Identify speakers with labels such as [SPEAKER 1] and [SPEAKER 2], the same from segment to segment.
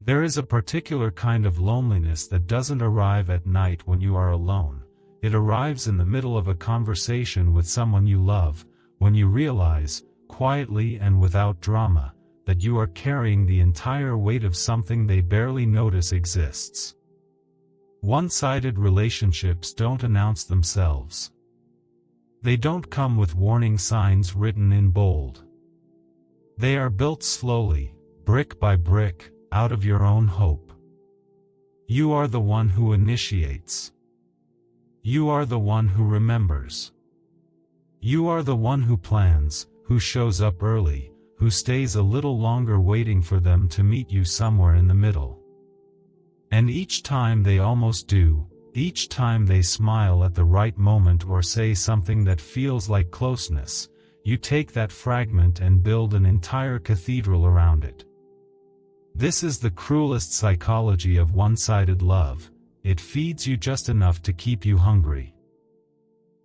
[SPEAKER 1] There is a particular kind of loneliness that doesn't arrive at night when you are alone. It arrives in the middle of a conversation with someone you love, when you realize, quietly and without drama, that you are carrying the entire weight of something they barely notice exists. One-sided relationships don't announce themselves. They don't come with warning signs written in bold. They are built slowly, brick by brick, out of your own hope. You are the one who initiates. You are the one who remembers. You are the one who plans, who shows up early, who stays a little longer waiting for them to meet you somewhere in the middle. And each time they almost do, each time they smile at the right moment or say something that feels like closeness, you take that fragment and build an entire cathedral around it. This is the cruelest psychology of one-sided love. It feeds you just enough to keep you hungry.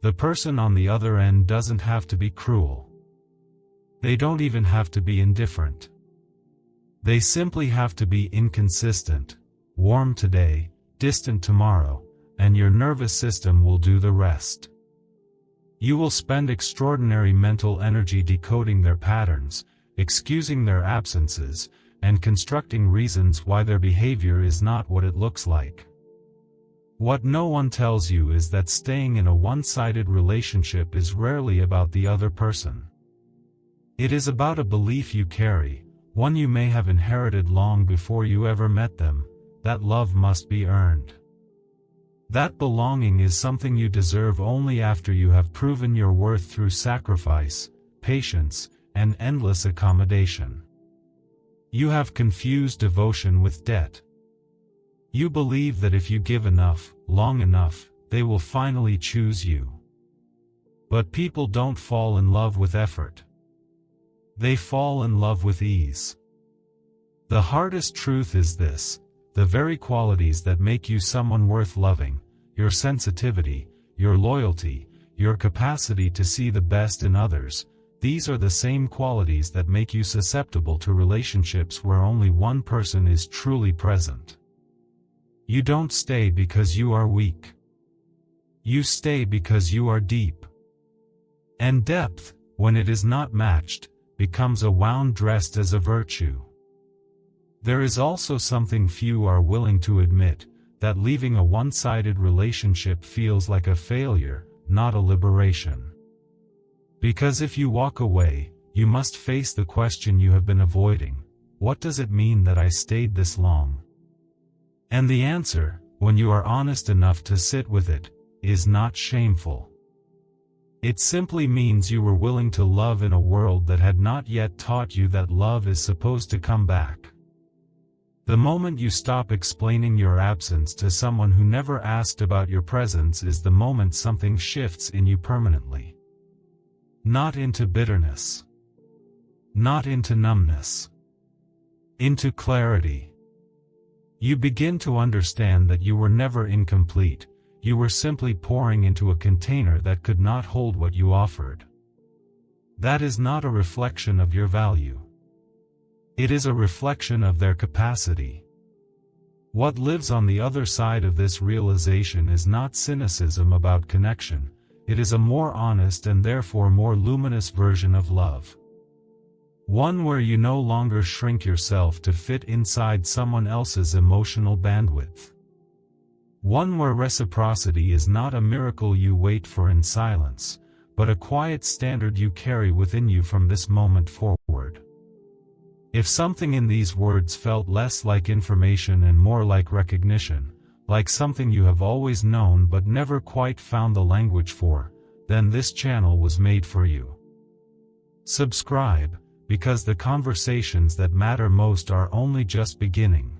[SPEAKER 1] The person on the other end doesn't have to be cruel. They don't even have to be indifferent. They simply have to be inconsistent, warm today, distant tomorrow, and your nervous system will do the rest. You will spend extraordinary mental energy decoding their patterns, excusing their absences, and constructing reasons why their behavior is not what it looks like. What no one tells you is that staying in a one-sided relationship is rarely about the other person. It is about a belief you carry, one you may have inherited long before you ever met them, that love must be earned. That belonging is something you deserve only after you have proven your worth through sacrifice, patience, and endless accommodation. You have confused devotion with debt. You believe that if you give enough, long enough, they will finally choose you. But people don't fall in love with effort. They fall in love with ease. The hardest truth is this: the very qualities that make you someone worth loving, your sensitivity, your loyalty, your capacity to see the best in others, these are the same qualities that make you susceptible to relationships where only one person is truly present. You don't stay because you are weak. You stay because you are deep. And depth, when it is not matched, becomes a wound dressed as a virtue. There is also something few are willing to admit, that leaving a one-sided relationship feels like a failure, not a liberation. Because if you walk away, you must face the question you have been avoiding: what does it mean that I stayed this long? And the answer, when you are honest enough to sit with it, is not shameful. It simply means you were willing to love in a world that had not yet taught you that love is supposed to come back. The moment you stop explaining your absence to someone who never asked about your presence is the moment something shifts in you permanently. Not into bitterness. Not into numbness. Into clarity. You begin to understand that you were never incomplete, you were simply pouring into a container that could not hold what you offered. That is not a reflection of your value. It is a reflection of their capacity. What lives on the other side of this realization is not cynicism about connection, it is a more honest and therefore more luminous version of love. One where you no longer shrink yourself to fit inside someone else's emotional bandwidth. One where reciprocity is not a miracle you wait for in silence, but a quiet standard you carry within you from this moment forward. If something in these words felt less like information and more like recognition, like something you have always known but never quite found the language for, then this channel was made for you. Subscribe, because the conversations that matter most are only just beginning.